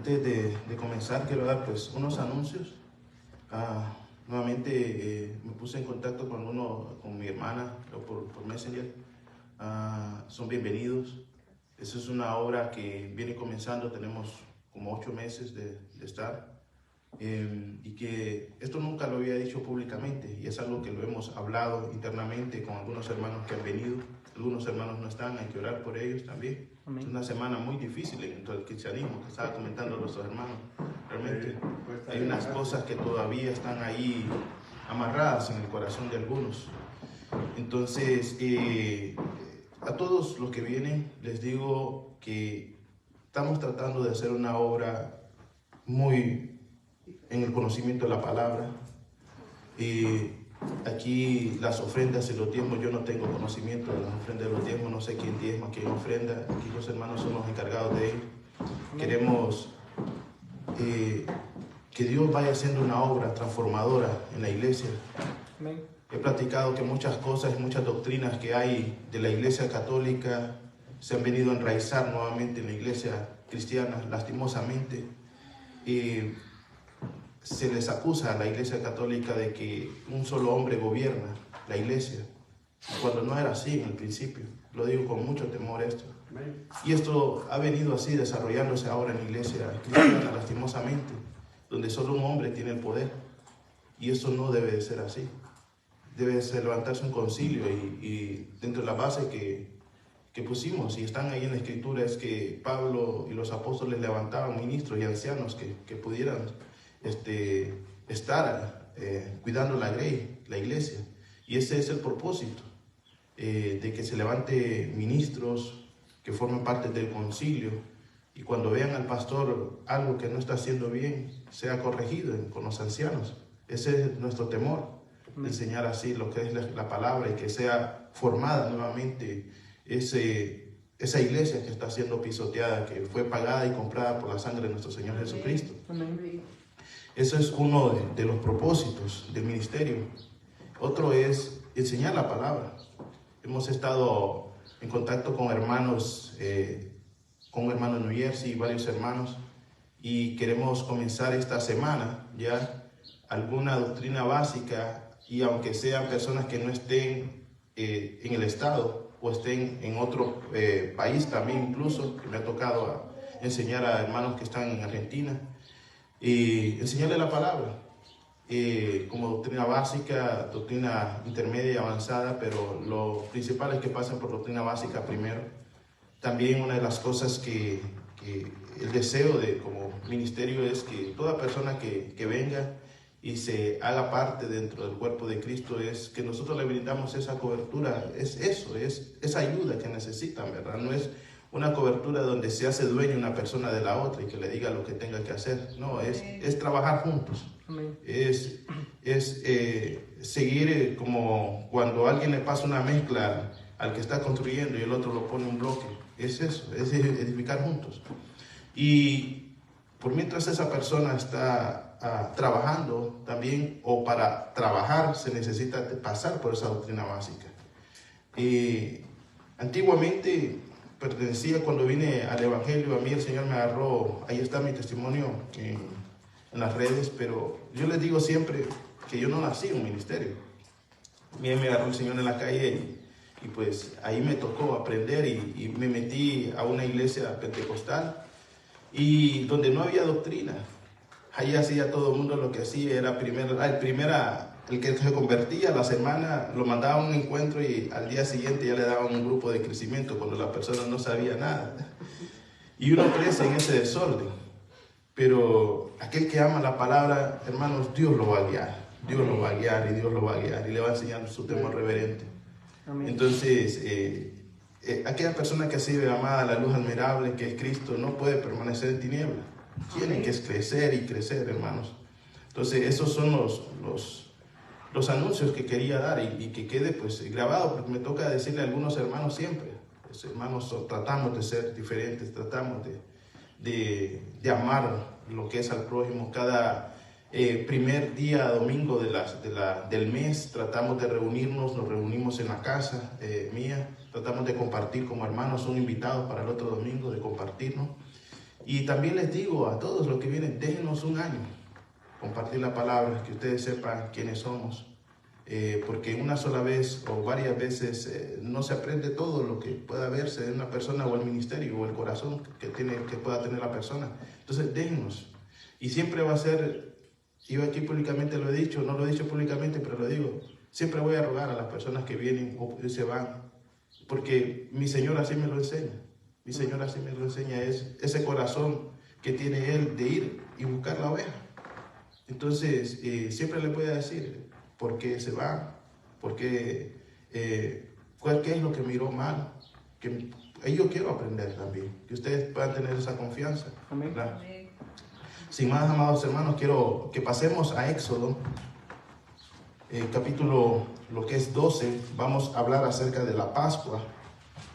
Antes de comenzar, quiero dar pues unos anuncios. Nuevamente me puse en contacto con mi hermana por Messenger. Son bienvenidos. Esa es una obra que viene comenzando, tenemos como 8 meses de estar. Y que esto nunca lo había dicho públicamente, y es algo que lo hemos hablado internamente con algunos hermanos que han venido. Algunos hermanos no están, hay que orar por ellos también. Amén. Es una semana muy difícil dentro del cristianismo, que estaba comentando nuestros hermanos. Realmente hay unas cosas que todavía están ahí amarradas en el corazón de algunos. Entonces, a todos los que vienen les digo que estamos tratando de hacer una obra muy en el conocimiento de la palabra. Aquí las ofrendas y los diezmos, yo no tengo conocimiento de las ofrendas y los diezmos, no sé quién diezma, quién ofrenda. Aquí los hermanos son los encargados de ello. Queremos que Dios vaya haciendo una obra transformadora en la iglesia. Amén. He platicado que muchas cosas y muchas doctrinas que hay de la iglesia católica se han venido a enraizar nuevamente en la iglesia cristiana, lastimosamente. Se les acusa a la iglesia católica de que un solo hombre gobierna la iglesia, cuando no era así en el principio. Lo digo con mucho temor esto. Y esto ha venido así desarrollándose ahora en la iglesia cristiana, lastimosamente, donde solo un hombre tiene el poder. Y eso no debe de ser así. Debe de levantarse un concilio, y dentro de la base que pusimos, y están ahí en la escritura, es que Pablo y los apóstoles levantaban ministros y ancianos que pudieran estar cuidando la iglesia. Y ese es el propósito, de que se levante ministros que formen parte del concilio, y cuando vean al pastor algo que no está haciendo bien, sea corregido con los ancianos. Ese es nuestro temor, enseñar así lo que es la palabra, y que sea formada nuevamente esa iglesia que está siendo pisoteada, que fue pagada y comprada por la sangre de nuestro Señor Jesucristo. Amén. Eso es uno de los propósitos del ministerio. Otro es enseñar la palabra. Hemos estado en contacto con hermanos, con un hermano en New Jersey y varios hermanos, y queremos comenzar esta semana ya alguna doctrina básica, y aunque sean personas que no estén en el estado o estén en otro país también, incluso, que me ha tocado enseñar a hermanos que están en Argentina, y enseñarle la palabra como doctrina básica, doctrina intermedia y avanzada, pero lo principal es que pasen por doctrina básica primero. También una de las cosas que el deseo como ministerio es que toda persona que venga y se haga parte dentro del cuerpo de Cristo, es que nosotros le brindamos esa cobertura, es esa ayuda que necesitan, ¿verdad? No es una cobertura donde se hace dueño una persona de la otra y que le diga lo que tenga que hacer. No, es trabajar juntos. Es seguir como cuando alguien le pasa una mezcla al que está construyendo y el otro lo pone un bloque. Es eso, es edificar juntos. Y por mientras esa persona está trabajando también, o para trabajar se necesita pasar por esa doctrina básica. Antiguamente pertenecía, cuando vine al Evangelio, a mí el Señor me agarró, ahí está mi testimonio en las redes, pero yo les digo siempre que yo no nací en un ministerio. A mí me agarró el Señor en la calle, y pues ahí me tocó aprender, y me metí a una iglesia pentecostal, y donde no había doctrina. Ahí hacía todo el mundo lo que hacía, era el que se convertía a la semana lo mandaba a un encuentro, y al día siguiente ya le daban un grupo de crecimiento cuando la persona no sabía nada. Y uno crece en ese desorden. Pero aquel que ama la palabra, hermanos, Dios lo va a guiar. Dios lo va a guiar, y Dios lo va a guiar, y le va a enseñar su temor reverente. Amén. Entonces, aquella persona que ha sido llamada a la luz admirable, que es Cristo, no puede permanecer en tinieblas. Tiene que crecer y crecer, hermanos. Entonces, esos son los anuncios que quería dar, y que quede pues grabado, porque me toca decirle a algunos hermanos siempre, pues, hermanos, tratamos de ser diferentes, tratamos de amar lo que es al prójimo. Cada primer día domingo del mes tratamos de reunirnos, nos reunimos en la casa mía, tratamos de compartir como hermanos, son invitados para el otro domingo de compartirnos. Y también les digo a todos los que vienen, déjenos un año, compartir la palabra, que ustedes sepan quiénes somos. Porque una sola vez o varias veces no se aprende todo lo que pueda verse en una persona o el ministerio o el corazón que pueda tener la persona. Entonces déjenos. Y siempre va a ser, yo aquí públicamente lo he dicho, no lo he dicho públicamente, pero lo digo, siempre voy a rogar a las personas que vienen o se van, porque mi Señor así me lo enseña. Mi Señor así me lo enseña, es ese corazón que tiene Él de ir y buscar la oveja. Entonces, siempre le voy a decir por qué se va, por qué, qué es lo que miró mal. Yo quiero aprender también, que ustedes puedan tener esa confianza. Amén. Sin más, amados hermanos, quiero que pasemos a Éxodo, capítulo lo que es 12. Vamos a hablar acerca de la Pascua.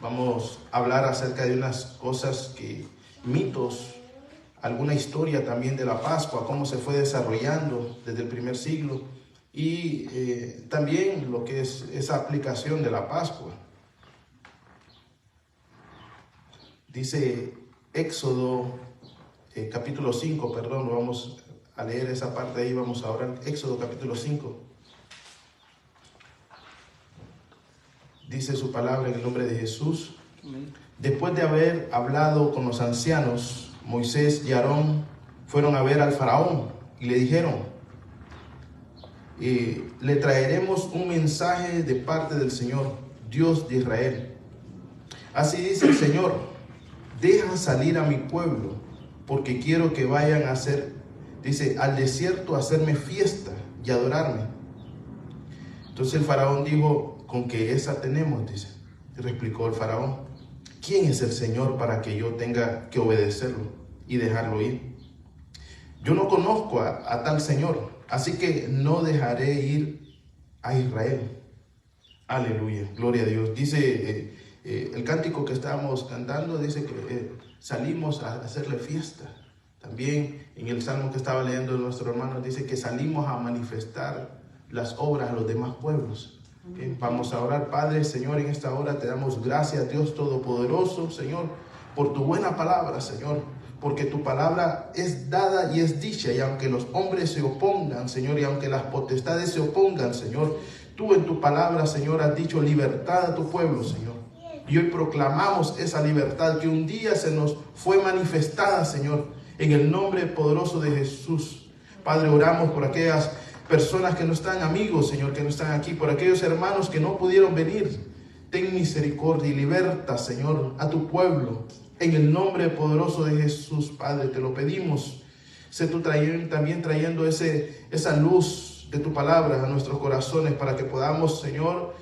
Vamos a hablar acerca de unas cosas mitos, alguna historia también de la Pascua, cómo se fue desarrollando desde el primer siglo y también lo que es esa aplicación de la Pascua. Dice Éxodo capítulo 5, perdón, vamos a leer esa parte ahí, vamos a orar. Éxodo capítulo 5. Dice su palabra en el nombre de Jesús. Después de haber hablado con los ancianos, Moisés y Aarón fueron a ver al faraón y le dijeron: le traeremos un mensaje de parte del Señor, Dios de Israel. Así dice el Señor: deja salir a mi pueblo, porque quiero que vayan al desierto a hacerme fiesta y adorarme. Entonces el faraón dijo: con que esa tenemos, dice. Y replicó el faraón: ¿quién es el Señor para que yo tenga que obedecerlo y dejarlo ir? Yo no conozco a tal Señor, así que no dejaré ir a Israel. Aleluya, gloria a Dios. Dice el cántico que estábamos cantando, dice que salimos a hacerle fiesta. También en el salmo que estaba leyendo nuestro hermano dice que salimos a manifestar las obras a los demás pueblos. Vamos a orar. Padre, Señor, en esta hora te damos gracias, Dios Todopoderoso, Señor, por tu buena palabra, Señor, porque tu palabra es dada y es dicha, y aunque los hombres se opongan, Señor, y aunque las potestades se opongan, Señor, tú en tu palabra, Señor, has dicho libertad a tu pueblo, Señor. Y hoy proclamamos esa libertad que un día se nos fue manifestada, Señor, en el nombre poderoso de Jesús. Padre, oramos por aquellas personas que no están, amigos, Señor, que no están aquí, por aquellos hermanos que no pudieron venir. Ten misericordia y liberta, Señor, a tu pueblo. En el nombre poderoso de Jesús, Padre, te lo pedimos. Sé tú también trayendo esa luz de tu palabra a nuestros corazones para que podamos, Señor,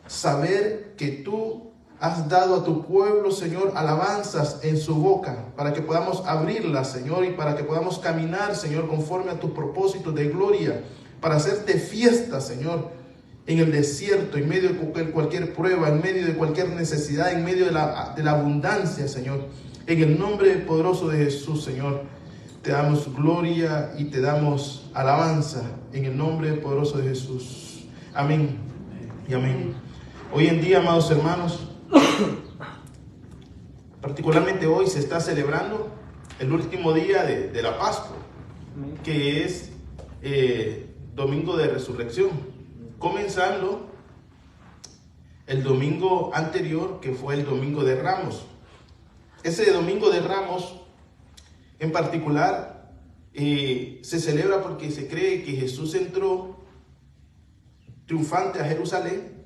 saber que tú has dado a tu pueblo, Señor, alabanzas en su boca, para que podamos abrirla, Señor, y para que podamos caminar, Señor, conforme a tus propósitos de gloria, para hacerte fiesta, Señor, en el desierto, en medio de cualquier prueba, en medio de cualquier necesidad, en medio de la abundancia, Señor. En el nombre poderoso de Jesús, Señor, te damos gloria y te damos alabanza, en el nombre poderoso de Jesús. Amén y amén. Hoy en día, amados hermanos, particularmente hoy se está celebrando el último día de la Pascua, que es Domingo de Resurrección, comenzando el domingo anterior, que fue el Domingo de Ramos. Ese Domingo de Ramos en particular se celebra porque se cree que Jesús entró triunfante a Jerusalén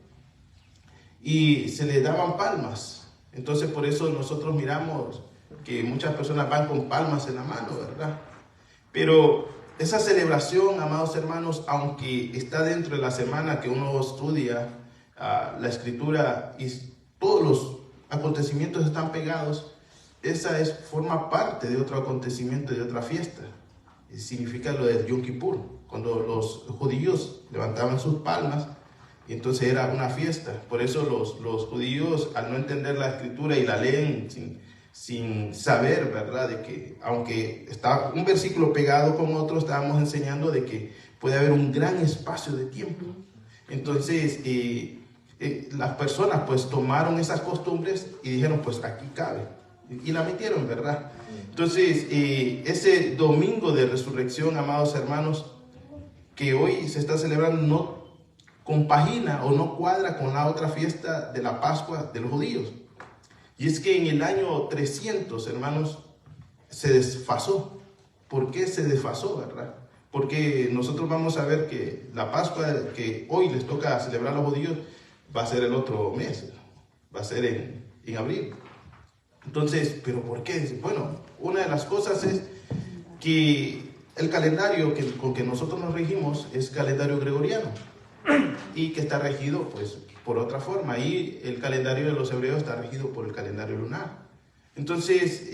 y se le daban palmas. Entonces por eso nosotros miramos que muchas personas van con palmas en la mano, ¿verdad? Pero esa celebración, amados hermanos, aunque está dentro de la semana que uno estudia la Escritura y todos los acontecimientos están pegados, forma parte de otro acontecimiento, de otra fiesta. Significa lo del Yom Kippur, cuando los judíos levantaban sus palmas. Y entonces era una fiesta. Por eso los judíos, al no entender la Escritura y la leen sin saber, ¿verdad? De que aunque está un versículo pegado con otro, estábamos enseñando de que puede haber un gran espacio de tiempo. Entonces las personas pues tomaron esas costumbres y dijeron: pues aquí cabe. y la metieron, ¿verdad? Entonces, ese domingo de resurrección, amados hermanos, que hoy se está celebrando, no compagina o no cuadra con la otra fiesta de la Pascua de los judíos. Y es que en el año 300, hermanos, se desfasó. ¿Por qué se desfasó, verdad? Porque nosotros vamos a ver que la Pascua que hoy les toca celebrar a los judíos va a ser el otro mes, va a ser en abril. Entonces, ¿pero por qué? Bueno, una de las cosas es que el calendario con que nosotros nos regimos es calendario gregoriano y que está regido pues por otra forma, y el calendario de los hebreos está regido por el calendario lunar. Entonces,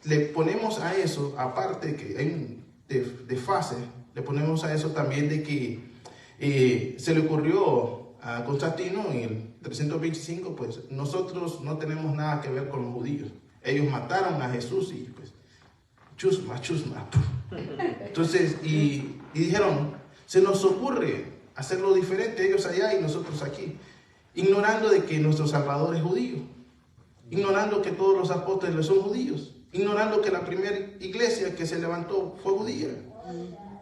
le ponemos a eso, aparte que hay de fase, le ponemos a eso también de que se le ocurrió a Constantino en el 325, pues nosotros no tenemos nada que ver con los judíos. Ellos mataron a Jesús y pues chusma, chusma. Entonces, y dijeron, se nos ocurre hacerlo diferente, ellos allá y nosotros aquí, ignorando de que nuestro Salvador es judío, ignorando que todos los apóstoles son judíos, ignorando que la primera iglesia que se levantó fue judía.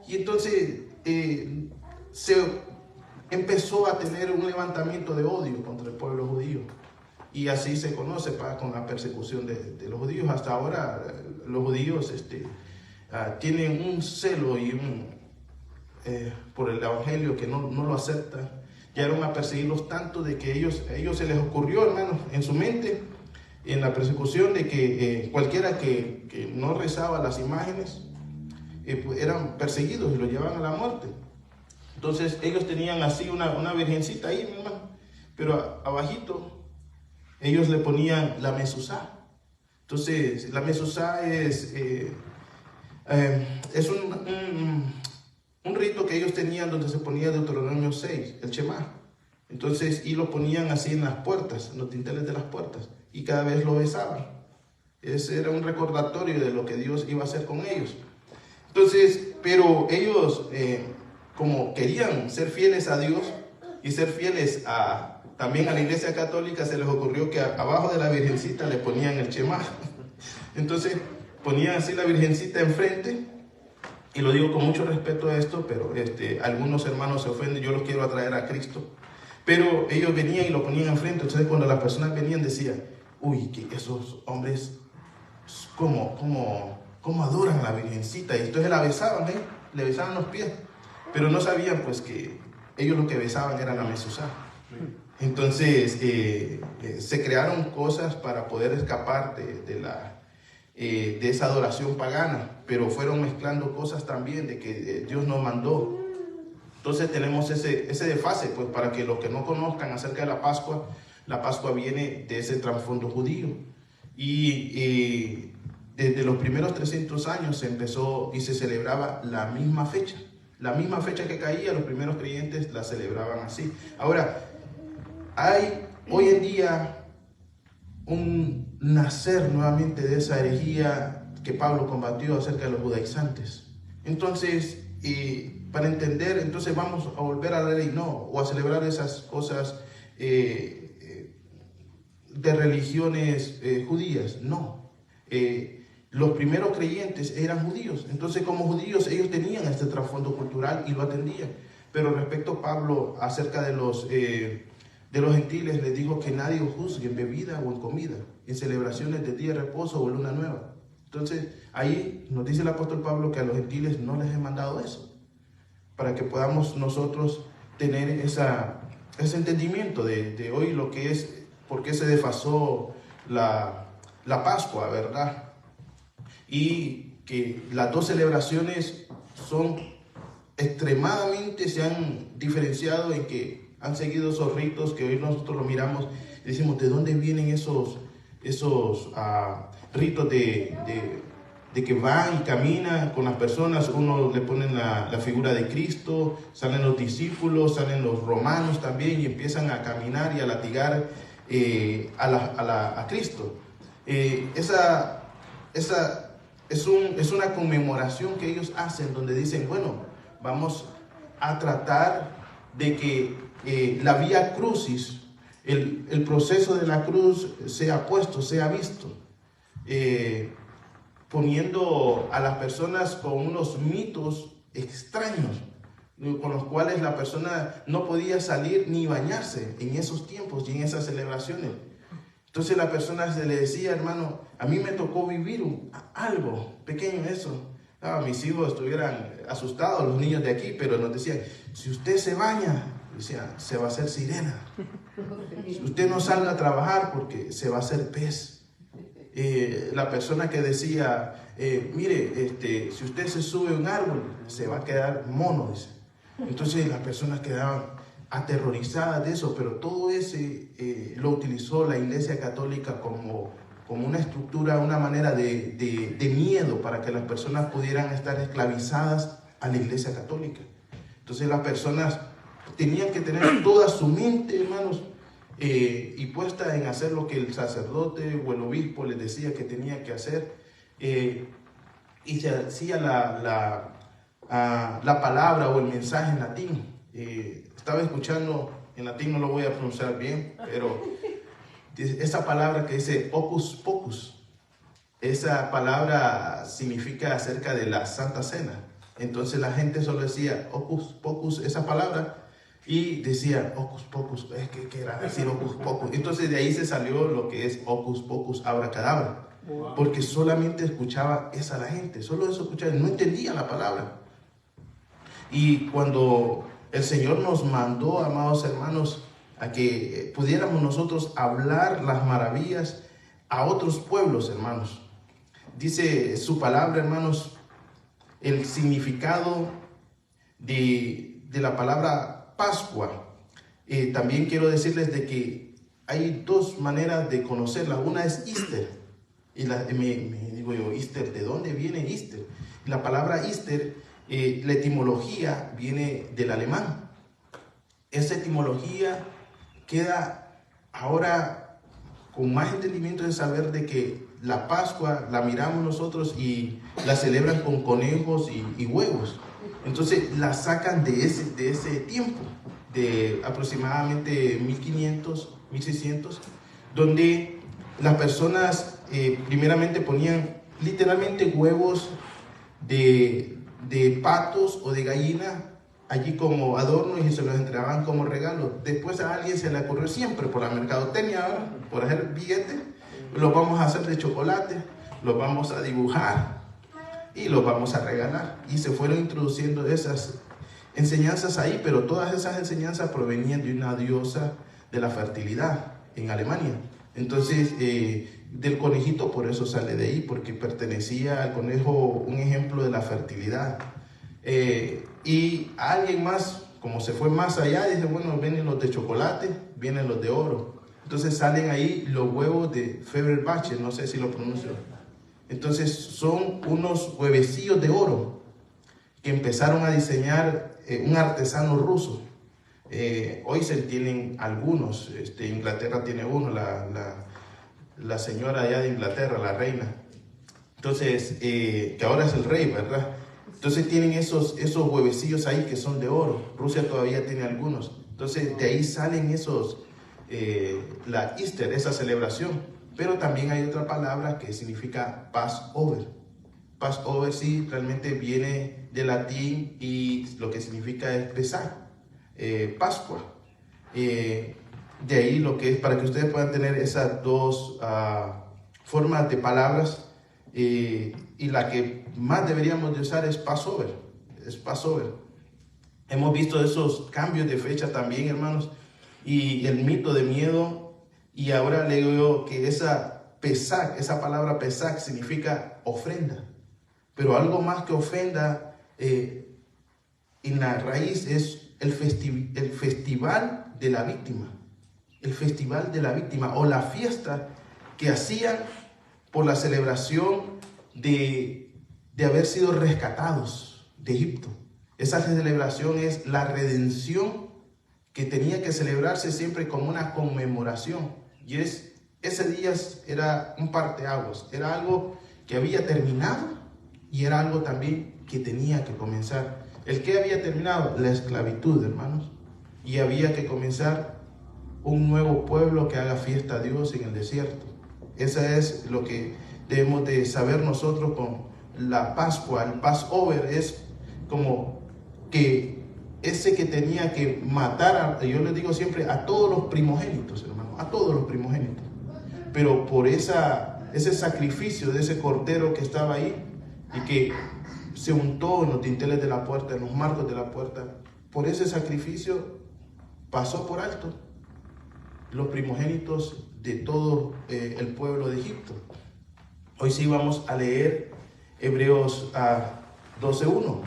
Y entonces se empezó a tener un levantamiento de odio contra el pueblo judío. Y así se conoce con la persecución de los judíos. Hasta ahora los judíos tienen un celo y por el evangelio que no lo aceptan. Llegaron a perseguirlos tanto de que ellos se les ocurrió, hermanos, en su mente, en la persecución, de que cualquiera que no rezaba las imágenes pues eran perseguidos y los llevaban a la muerte. Entonces ellos tenían así una virgencita ahí, mi hermano, pero abajito ellos le ponían la mezuzá. Entonces la mezuzá es un rito que ellos tenían donde se ponía Deuteronomio 6, el Shema. Entonces, y lo ponían así en las puertas, en los dinteles de las puertas, y cada vez lo besaban. Ese era un recordatorio de lo que Dios iba a hacer con ellos. Entonces, pero ellos, como querían ser fieles a Dios y ser fieles también a la Iglesia Católica, se les ocurrió que abajo de la virgencita le ponían el Shema. Entonces, ponían así la virgencita enfrente. Y lo digo con mucho respeto a esto, pero algunos hermanos se ofenden, yo los quiero atraer a Cristo. Pero ellos venían y lo ponían enfrente. Entonces cuando las personas venían decían, uy, que esos hombres, ¿cómo adoran a la virgencita? Y entonces la besaban, le besaban los pies. Pero no sabían pues que ellos lo que besaban era la mezuzá. Entonces se crearon cosas para poder escapar de esa adoración pagana, pero fueron mezclando cosas también de que Dios nos mandó. Entonces tenemos ese desfase, pues para que los que no conozcan acerca de la Pascua viene de ese trasfondo judío. Y desde los primeros 300 años se empezó y se celebraba la misma fecha. La misma fecha que caía, los primeros creyentes la celebraban así. Ahora, hay hoy en día un nacer nuevamente de esa herejía que Pablo combatió acerca de los judaizantes. Entonces, para entender, entonces vamos a volver a la ley, no, o a celebrar esas cosas de religiones judías, no. Los primeros creyentes eran judíos, entonces como judíos ellos tenían este trasfondo cultural y lo atendían. Pero respecto a Pablo acerca de los gentiles, les dijo que nadie os juzgue en bebida o en comida, en celebraciones de día de reposo o luna nueva. Entonces ahí nos dice el apóstol Pablo que a los gentiles no les he mandado eso, para que podamos nosotros tener ese entendimiento de hoy lo que es, por qué se desfasó la Pascua, ¿verdad? Y que las dos celebraciones son extremadamente, se han diferenciado en que han seguido esos ritos que hoy nosotros lo miramos y decimos, ¿de dónde vienen esos ritos de que van y caminan con las personas? Uno le ponen la figura de Cristo, salen los discípulos, salen los romanos también y empiezan a caminar y a latigar a Cristo. Es una conmemoración que ellos hacen donde dicen, bueno, vamos a tratar de que la vía crucis, el proceso de la cruz sea puesto, sea visto. poniendo a las personas con unos mitos extraños, con los cuales la persona no podía salir ni bañarse en esos tiempos y en esas celebraciones. Entonces la persona se le decía, hermano, a mí me tocó vivir algo pequeño eso. Mis hijos estuvieran asustados, los niños de aquí, pero nos decían, si usted se baña, decía, se va a hacer sirena. Si usted no salga a trabajar porque se va a hacer pez. La persona que decía, mire, si usted se sube a un árbol, se va a quedar mono, dice. Entonces las personas quedaban aterrorizadas de eso, pero todo ese lo utilizó la Iglesia Católica como una estructura, una manera de miedo para que las personas pudieran estar esclavizadas a la Iglesia Católica. Entonces las personas tenían que tener toda su mente, hermanos, y puesta en hacer lo que el sacerdote o el obispo les decía que tenía que hacer, y se hacía la palabra o el mensaje en latín. Estaba escuchando, en latín no lo voy a pronunciar bien, pero esa palabra que dice opus pocus, esa palabra significa acerca de la Santa Cena. Entonces la gente solo decía opus pocus, esa palabra, y decía opus pocus, ¿qué era decir opus pocus? Entonces de ahí se salió lo que es opus pocus abracadabra, porque solamente escuchaba esa la gente, solo eso escuchaba, no entendía la palabra. Y cuando el Señor nos mandó, amados hermanos, a que pudiéramos nosotros hablar las maravillas a otros pueblos, hermanos, dice su palabra, hermanos, el significado de la palabra Pascua. También quiero decirles de que hay dos maneras de conocerla. Una es Easter. Y me digo yo, Easter, ¿de dónde viene Easter? La palabra Easter, la etimología viene del alemán. Esa etimología queda ahora con más entendimiento de saber de que la Pascua la miramos nosotros y la celebran con conejos y huevos. Entonces la sacan de ese tiempo, de aproximadamente 1500, 1600, donde las personas primeramente ponían literalmente huevos de patos o de gallina allí como adorno y se los entregaban como regalo. Después a alguien se le ocurrió, siempre por la mercadotecnia ahora, por hacer billetes, los vamos a hacer de chocolate, los vamos a dibujar y los vamos a regalar. Y se fueron introduciendo esas enseñanzas ahí, pero todas esas enseñanzas provenían de una diosa de la fertilidad en Alemania. Entonces, del conejito, por eso sale de ahí, porque pertenecía al conejo un ejemplo de la fertilidad. Y a alguien más, como se fue más allá, dice, bueno, vienen los de chocolate, vienen los de oro. Entonces salen ahí los huevos de Feberbach, no sé si lo pronuncio. Entonces son unos huevecillos de oro que empezaron a diseñar un artesano ruso. Hoy se tienen algunos, Inglaterra tiene uno, la señora allá de Inglaterra, la reina. Entonces, que ahora es el rey, ¿verdad? Entonces tienen esos huevecillos ahí que son de oro. Rusia todavía tiene algunos. Entonces de ahí salen la Easter, esa celebración. Pero también hay otra palabra que significa Passover. Passover sí realmente viene del latín y lo que significa es Pesach, Pascua. De ahí lo que es, para que ustedes puedan tener esas dos formas de palabras, y la que más deberíamos de usar es Passover. Hemos visto esos cambios de fecha también, hermanos, y el mito de miedo. Y ahora le digo que esa palabra Pesach significa ofrenda. Pero algo más que ofrenda, en la raíz es el festival de la víctima. El festival de la víctima o la fiesta que hacían por la celebración de haber sido rescatados de Egipto. Esa celebración es la redención que tenía que celebrarse siempre como una conmemoración. Y ese día era un parteaguas, era algo que había terminado y era algo también que tenía que comenzar. ¿El qué había terminado? La esclavitud, hermanos. Y había que comenzar un nuevo pueblo que haga fiesta a Dios en el desierto. Esa es lo que debemos de saber nosotros con la Pascua, el Passover, es como que ese que tenía que matar, yo les digo siempre, a todos los primogénitos, hermano, a todos los primogénitos. Pero por ese sacrificio de ese cordero que estaba ahí y que se untó en los dinteles de la puerta, en los marcos de la puerta, por ese sacrificio pasó por alto los primogénitos de todo el pueblo de Egipto. Hoy sí vamos a leer Hebreos 12:1.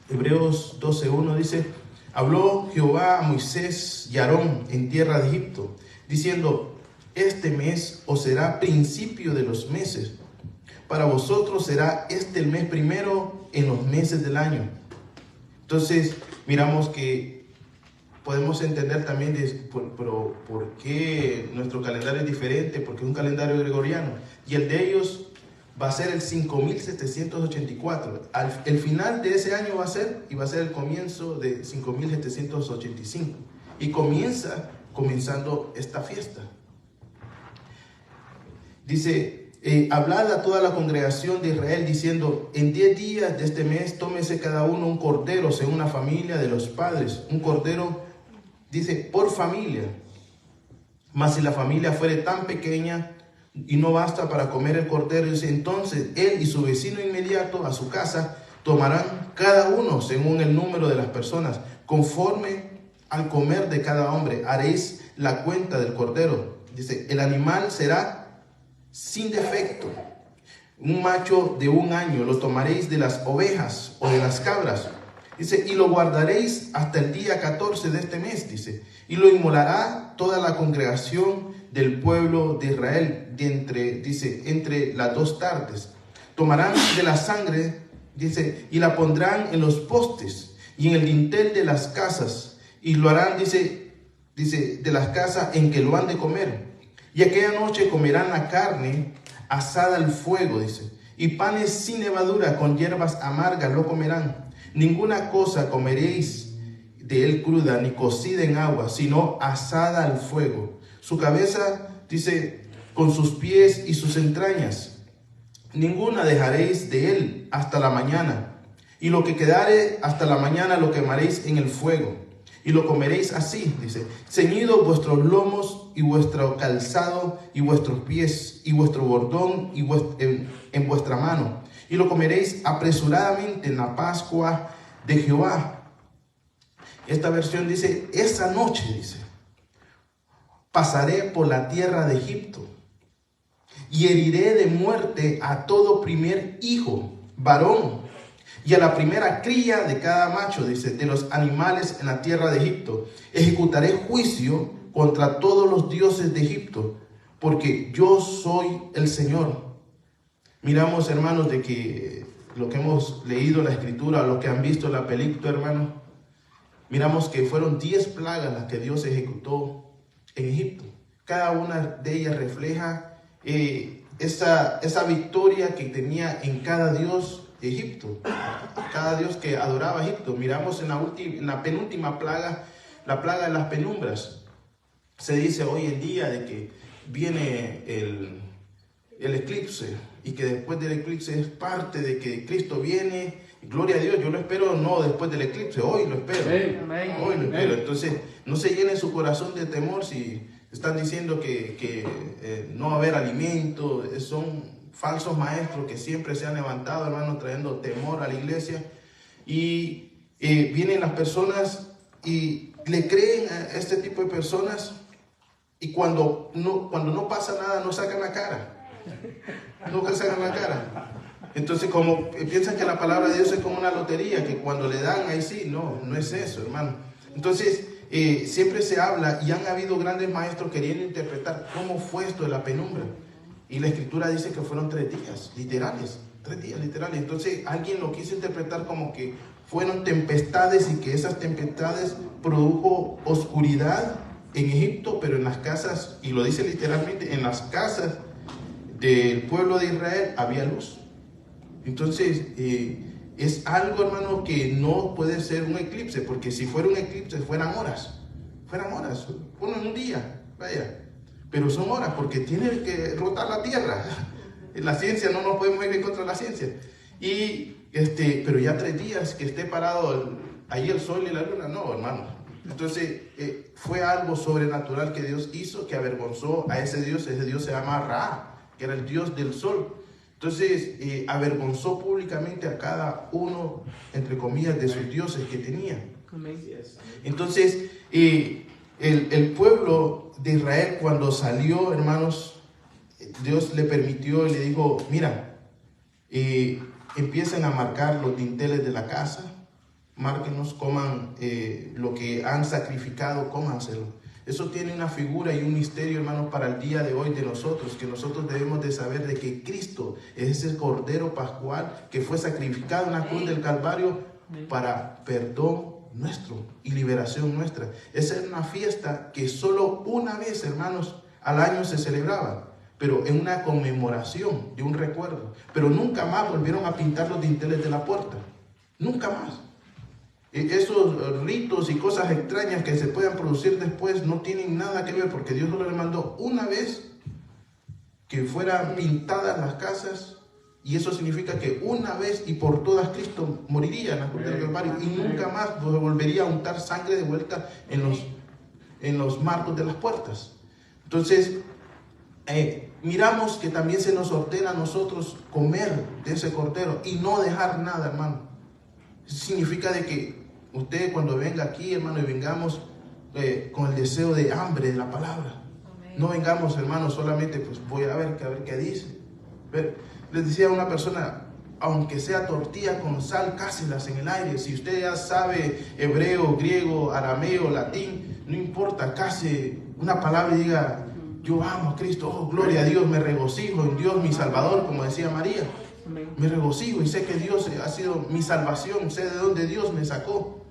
Hebreos 12:1 dice: habló Jehová a Moisés y Aarón en tierra de Egipto, diciendo: este mes os será principio de los meses. Para vosotros será este el mes primero en los meses del año. Entonces, miramos que podemos entender también por qué nuestro calendario es diferente, porque es un calendario gregoriano. Y el de ellos va a ser el 5784. El final de ese año va a ser el comienzo de 5785. Y comenzando esta fiesta. Dice: hablad a toda la congregación de Israel diciendo: en 10 días de este mes tómese cada uno un cordero según la familia de los padres. Un cordero, dice, por familia. Mas si la familia fuere tan pequeña y no basta para comer el cordero, dice, entonces él y su vecino inmediato a su casa tomarán cada uno según el número de las personas, conforme al comer de cada hombre. Haréis la cuenta del cordero. Dice: el animal será sin defecto, un macho de 1 año. Lo tomaréis de las ovejas o de las cabras. Dice: y lo guardaréis hasta el día 14 de este mes. Dice: y lo inmolará toda la congregación del pueblo de Israel entre las 2 tardes. Tomarán de la sangre, dice, y la pondrán en los postes y en el dintel de las casas, y lo harán, dice, de las casas en que lo han de comer. Y aquella noche comerán la carne asada al fuego, dice, y panes sin levadura con hierbas amargas lo comerán. Ninguna cosa comeréis de él cruda, ni cocida en agua, sino asada al fuego. Su cabeza, dice, con sus pies y sus entrañas, ninguna dejaréis de él hasta la mañana. Y lo que quedare hasta la mañana lo quemaréis en el fuego. Y lo comeréis así, dice, ceñidos vuestros lomos y vuestro calzado y vuestros pies y vuestro bordón en vuestra mano. Y lo comeréis apresuradamente en la Pascua de Jehová. Esta versión dice: esa noche, dice, pasaré por la tierra de Egipto y heriré de muerte a todo primer hijo varón y a la primera cría de cada macho, dice, de los animales en la tierra de Egipto. Ejecutaré juicio contra todos los dioses de Egipto, porque yo soy el Señor. Miramos, hermanos, de que lo que hemos leído en la escritura, lo que han visto en la película, hermanos, miramos que fueron 10 plagas las que Dios ejecutó en Egipto. Cada una de ellas refleja esa victoria que tenía en cada dios Egipto, cada dios que adoraba Egipto. Miramos en la penúltima plaga, la plaga de las penumbras. Se dice hoy en día de que viene el eclipse, y que después del eclipse es parte de que Cristo viene. Gloria a Dios, yo lo espero no después del eclipse, hoy lo espero. Hoy lo espero. Entonces, no se llene su corazón de temor si están diciendo que no va a haber alimento. Son falsos maestros que siempre se han levantado, hermano, trayendo temor a la iglesia. Y vienen las personas y le creen a este tipo de personas, y cuando no pasa nada, no sacan la cara. Nunca sacan la cara. Entonces, como piensan que la palabra de Dios es como una lotería, que cuando le dan, ahí sí, no es eso, hermano. Entonces, siempre se habla, y han habido grandes maestros queriendo interpretar cómo fue esto de la penumbra. Y la escritura dice que fueron 3 días, literales, 3 días, literales. Entonces, alguien lo quiso interpretar como que fueron tempestades, y que esas tempestades produjo oscuridad en Egipto, pero en las casas, y lo dice literalmente, en las casas del pueblo de Israel había luz. Entonces, es algo, hermano, que no puede ser un eclipse, porque si fuera un eclipse fueran horas, uno en un día, vaya, pero son horas porque tiene que rotar la tierra. La ciencia, no nos podemos ir en contra de la ciencia. Pero ya 3 días que esté parado ahí el sol y la luna, no, hermano. Entonces fue algo sobrenatural que Dios hizo, que avergonzó a ese Dios se llama Ra, que era el Dios del sol. Entonces avergonzó públicamente a cada uno, entre comillas, de sus dioses que tenía. Entonces el pueblo de Israel, cuando salió, hermanos, Dios le permitió y le dijo, mira, empiecen a marcar los dinteles de la casa, márquenos, coman lo que han sacrificado, cómanselo. Eso tiene una figura y un misterio, hermanos, para el día de hoy de nosotros, que nosotros debemos de saber de que Cristo es ese Cordero Pascual que fue sacrificado en la cruz del Calvario para perdón nuestro y liberación nuestra. Esa era una fiesta que solo una vez, hermanos, al año se celebraba, pero en una conmemoración de un recuerdo. Pero nunca más volvieron a pintar los dinteles de la puerta, nunca más. Esos ritos y cosas extrañas que se puedan producir después no tienen nada que ver, porque Dios solo le mandó una vez que fueran pintadas las casas, y eso significa que una vez y por todas Cristo moriría en la cruz del Calvario y nunca más volvería a untar sangre de vuelta en los marcos de las puertas. Entonces miramos que también se nos ordena a nosotros comer de ese cordero y no dejar nada, hermano. Eso significa de que usted cuando venga aquí, hermano, y vengamos con el deseo de hambre de la palabra. Amén. No vengamos, hermano, solamente pues voy a ver qué dice. Les decía a una persona, aunque sea tortilla con sal, cáselas en el aire. Si usted ya sabe hebreo, griego, arameo, latín, no importa, case una palabra y diga, yo amo a Cristo, oh, gloria a Dios, me regocijo en Dios mi Salvador, como decía María. Me regocijo y sé que Dios ha sido mi salvación, sé de dónde Dios me sacó.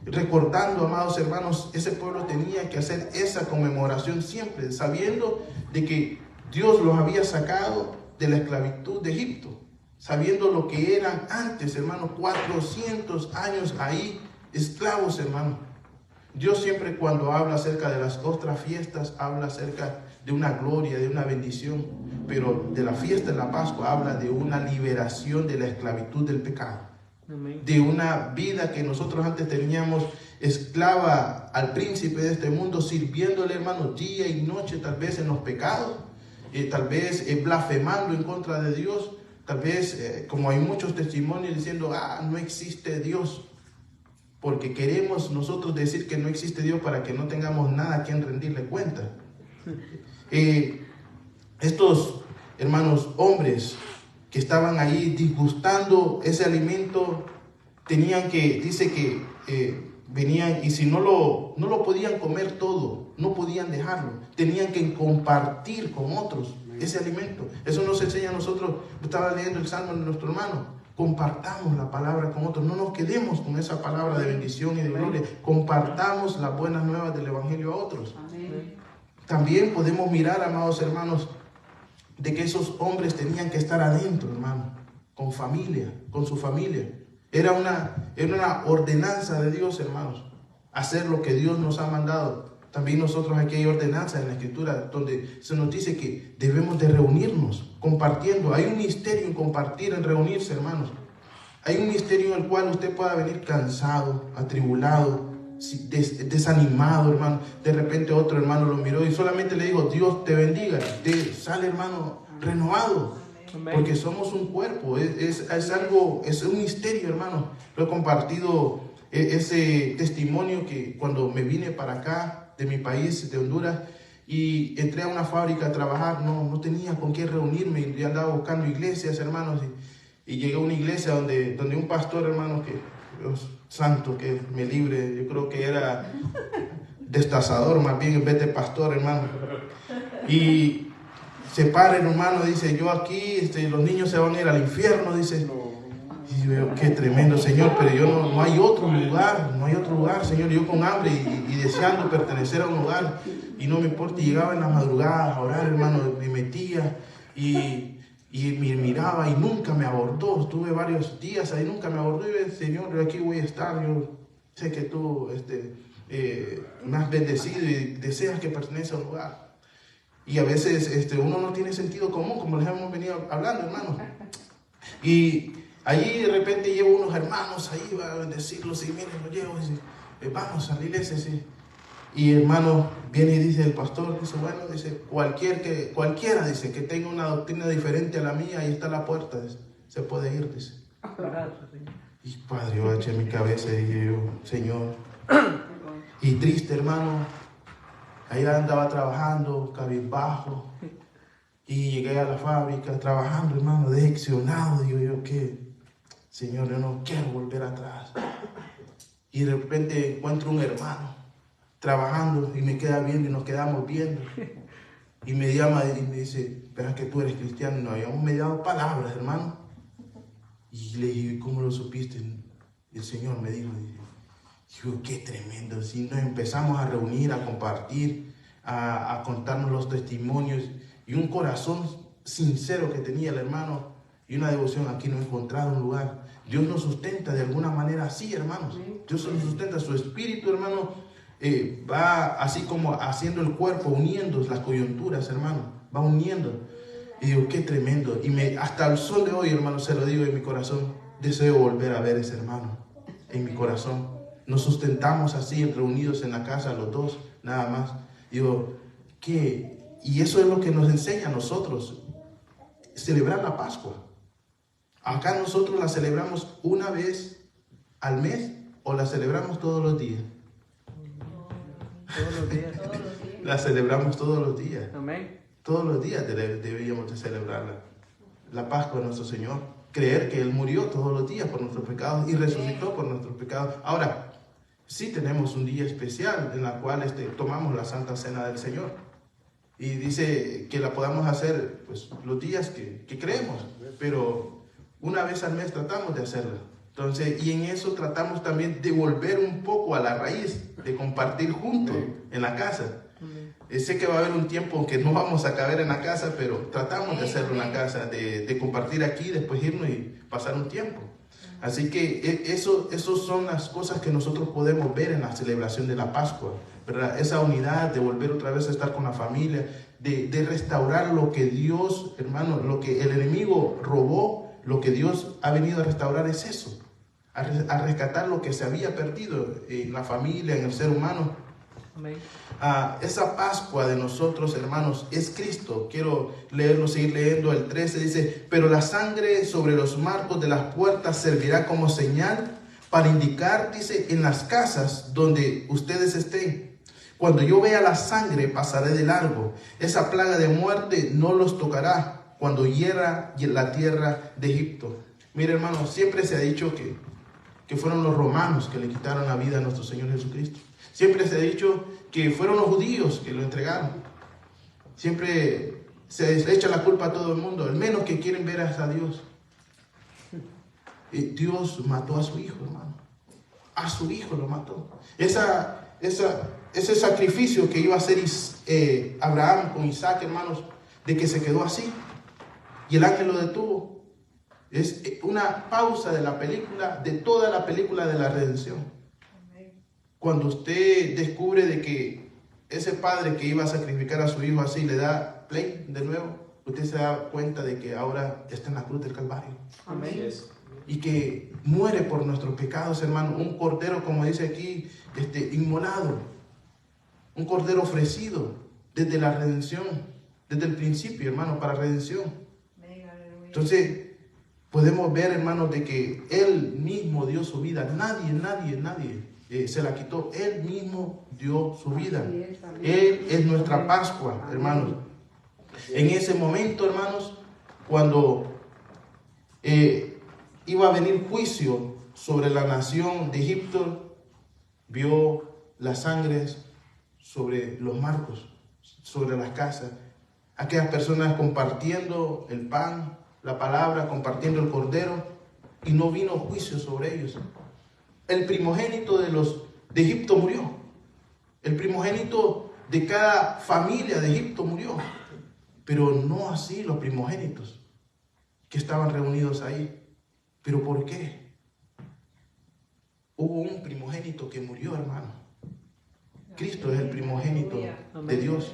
Recordando, amados hermanos, ese pueblo tenía que hacer esa conmemoración siempre, sabiendo de que Dios los había sacado de la esclavitud de Egipto, sabiendo lo que eran antes, hermanos, 400 años ahí, esclavos, hermanos. Dios siempre cuando habla acerca de las otras fiestas, habla acerca de una gloria, de una bendición, pero de la fiesta de la Pascua habla de una liberación de la esclavitud del pecado. Amén. De una vida que nosotros antes teníamos esclava al príncipe de este mundo, sirviéndole, hermanos, día y noche, tal vez en los pecados, tal vez blasfemando en contra de Dios, tal vez como hay muchos testimonios diciendo, no existe Dios, porque queremos nosotros decir que no existe Dios para que no tengamos nada a quien rendirle cuenta. Estos hermanos hombres que estaban ahí disgustando ese alimento, tenían que, dice que venían y si no lo podían comer todo, no podían dejarlo, tenían que compartir con otros ese alimento. Eso nos enseña a nosotros. Estaba leyendo el Salmo de nuestro hermano. Compartamos la palabra con otros, no nos quedemos con esa palabra de bendición y de gloria, compartamos las buenas nuevas del Evangelio a otros. Amén. También podemos mirar, amados hermanos, de que esos hombres tenían que estar adentro, hermano, con familia, con su familia. Era una ordenanza de Dios, hermanos, hacer lo que Dios nos ha mandado. También nosotros aquí hay ordenanzas en la Escritura donde se nos dice que debemos de reunirnos, compartiendo. Hay un misterio en compartir, en reunirse, hermanos. Hay un misterio en el cual usted pueda venir cansado, atribulado, desanimado, hermano. De repente otro hermano lo miró y solamente le dijo, Dios te bendiga. Usted sale, hermano, renovado. Porque somos un cuerpo. Es algo, es un misterio, hermano. Lo he compartido ese testimonio que cuando me vine para acá de mi país, de Honduras, y entré a una fábrica a trabajar, no tenía con quién reunirme, y andaba buscando iglesias, hermanos, y llegué a una iglesia donde un pastor, hermano, que Dios santo, que me libre, yo creo que era destazador más bien en vez de pastor, hermano, y se para el hermano, dice, yo aquí, los niños se van a ir al infierno, dice. Y yo veo, qué tremendo, Señor, pero yo no hay otro lugar, Señor, yo con hambre y deseando pertenecer a un lugar, y no me importa, y llegaba en las madrugadas a orar, hermano, me metía, y Y me miraba y nunca me abordó. Estuve varios días ahí, nunca me abordó. Y yo, Señor, yo aquí voy a estar. Yo sé que tú me has bendecido y deseas que pertenezca a un lugar. Y a veces uno no tiene sentido común, como les hemos venido hablando, hermanos. Y allí de repente llevo unos hermanos ahí, va a bendecirlos y miren, los llevo y dice, vamos a la iglesia, sí. Y hermano, viene y dice el pastor, dice, bueno, dice, cualquiera dice que tenga una doctrina diferente a la mía, ahí está la puerta, dice, se puede ir, dice. Y padre, yo eché mi cabeza y dije yo, Señor. Y triste, hermano, ahí andaba trabajando, cabizbajo. Y llegué a la fábrica trabajando, hermano, decepcionado. Digo yo, ¿qué? Señor, yo no quiero volver atrás. Y de repente encuentro un hermano trabajando y me queda viendo y nos quedamos viendo. Y me llama y me dice, ¿verdad que tú eres cristiano? Y nos habíamos mediado palabras, hermano. Y le dije, ¿cómo lo supiste? Y el Señor me dijo, digo, qué tremendo. Si nos empezamos a reunir, a compartir, a contarnos los testimonios y un corazón sincero que tenía el hermano y una devoción, aquí no he encontrado un lugar. Dios nos sustenta de alguna manera así, hermanos. Dios nos sustenta, su espíritu, hermano, va así como haciendo el cuerpo, uniendo las coyunturas, hermano, va uniendo. Y digo, qué tremendo. Y hasta el sol de hoy, hermano, se lo digo en mi corazón, deseo volver a ver a ese hermano en mi corazón. Nos sustentamos así, reunidos en la casa, los dos, nada más. Digo, ¿qué? Y eso es lo que nos enseña a nosotros, celebrar la Pascua. Acá nosotros la celebramos una vez al mes o la celebramos todos los días. Todos los días. La celebramos todos los días. Amén. Todos los días deberíamos de celebrarla. La Pascua de nuestro Señor. Creer que Él murió todos los días por nuestros pecados y resucitó por nuestros pecados. Ahora, sí tenemos un día especial en la cual tomamos la Santa Cena del Señor. Y dice que la podamos hacer pues, los días que creemos. Pero una vez al mes tratamos de hacerla. Entonces, y en eso tratamos también de volver un poco a la raíz, de compartir juntos en la casa. Sé que va a haber un tiempo que no vamos a caber en la casa, pero tratamos de hacerlo en la casa, de compartir aquí, después irnos y pasar un tiempo. Así que eso son las cosas que nosotros podemos ver en la celebración de la Pascua, ¿verdad? Esa unidad de volver otra vez a estar con la familia, de restaurar lo que Dios, hermano, lo que el enemigo robó, lo que Dios ha venido a restaurar es eso, a rescatar lo que se había perdido en la familia, en el ser humano. Esa Pascua de nosotros, hermanos, es Cristo. Quiero seguir leyendo el 13, dice, pero la sangre sobre los marcos de las puertas servirá como señal para indicar, dice, en las casas donde ustedes estén. Cuando yo vea la sangre, pasaré de largo. Esa plaga de muerte no los tocará cuando hiera la tierra de Egipto. Mire, hermano, siempre se ha dicho que fueron los romanos que le quitaron la vida a nuestro Señor Jesucristo. Siempre se ha dicho que fueron los judíos que lo entregaron. Siempre se le echa la culpa a todo el mundo, al menos que quieren ver a Dios. Dios mató a su hijo, hermano. A su hijo lo mató. Ese sacrificio que iba a hacer Abraham con Isaac, hermanos, de que se quedó así. Y el ángel lo detuvo. Es una pausa de la película, de toda la película de la redención. Cuando usted descubre de que ese padre que iba a sacrificar a su hijo así le da play de nuevo, usted se da cuenta de que ahora está en la cruz del Calvario. Amén. Y que muere por nuestros pecados, hermano. Un cordero, como dice aquí, inmolado. Un cordero ofrecido desde la redención, desde el principio, hermano, para redención. Entonces, podemos ver, hermanos, de que Él mismo dio su vida. Nadie se la quitó. Él mismo dio su vida. Él es nuestra Pascua, hermanos. En ese momento, hermanos, cuando iba a venir juicio sobre la nación de Egipto, vio las sangres sobre los marcos, sobre las casas. Aquellas personas compartiendo el pan, la palabra, compartiendo el cordero, y no vino juicio sobre ellos. El primogénito de Egipto murió. El primogénito de cada familia de Egipto murió. Pero no así los primogénitos que estaban reunidos ahí. ¿Pero por qué? Hubo un primogénito que murió, hermano. Cristo es el primogénito de Dios.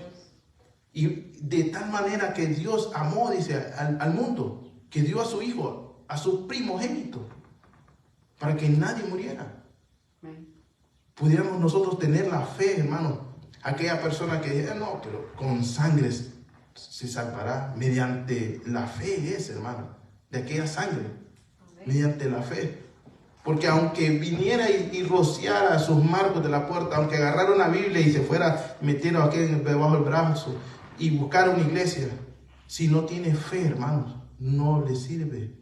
Y de tal manera que Dios amó, dice, al mundo, que dio a su Hijo, a su primogénito, para que nadie muriera. Pudiéramos nosotros tener la fe, hermano. Aquella persona que dice, no, pero con sangre se salvará. Mediante la fe es, hermano, de aquella sangre. Mediante la fe. Porque aunque viniera y rociara sus marcos de la puerta, aunque agarrara una Biblia y se fuera metiendo aquí debajo del brazo y buscara una iglesia, si no tiene fe, hermanos, no le sirve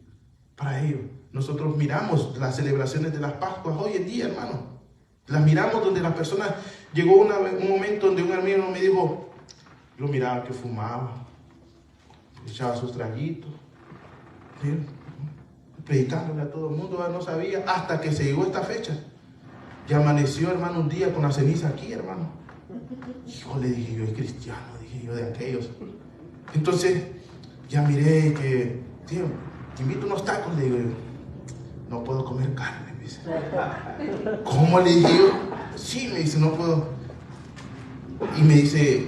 para ello. Nosotros miramos las celebraciones de las Pascuas hoy en día, hermano. Las miramos donde las personas, llegó un momento donde un hermano me dijo, lo miraba que fumaba, echaba sus traguitos, ¿sí? Predicándole a todo el mundo, no sabía, hasta que se llegó esta fecha. Ya amaneció, hermano, un día con la ceniza aquí, hermano. Hijo, le dije yo, es cristiano, dije yo, de aquellos. Entonces, ya miré que, tío, te invito a unos tacos, le digo yo. No puedo comer carne, me dice. ¿Cómo? Le dije yo. Sí, me dice, no puedo. Y me dice,